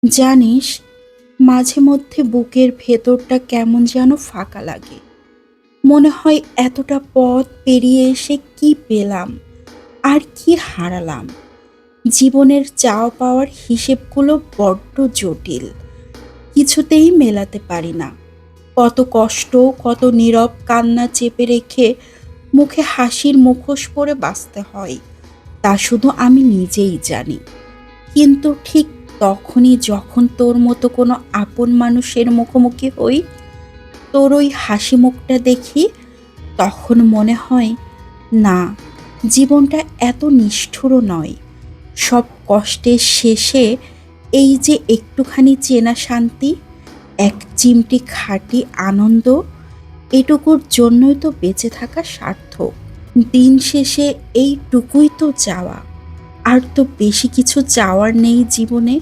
জানিস, মাঝে মধ্যে বুকের ভেতরটা কেমন যেন ফাঁকা লাগে। মনে হয় এতটা পথ পেরিয়ে এসে কি পেলাম আর কি হারালাম। জীবনের চাওয়া পাওয়ার হিসেবগুলো বড্ড জটিল, কিছুতেই মেলাতে পারি না। কত কষ্ট, কত নীরব কান্না চেপে রেখে মুখে হাসির মুখোশ পরে বাঁচতে হয়, তা শুধু আমি নিজেই জানি। কিন্তু ঠিক তখনই যখন তোর মতো কোনো আপন মানুষের মুখোমুখি হই, তোর ওই হাসি মুখটা দেখি, তখন মনে হয় না, জীবনটা এত নিষ্ঠুরও নয়। সব কষ্টের শেষে এই যে একটুখানি চেনা শান্তি, এক চিমটি খাঁটি আনন্দ, এটুকুর জন্যই তো বেঁচে থাকা সার্থক। দিন শেষে এইটুকুই তো চাওয়া, আর তো বেশি কিছু চাওয়ার নেই জীবনে।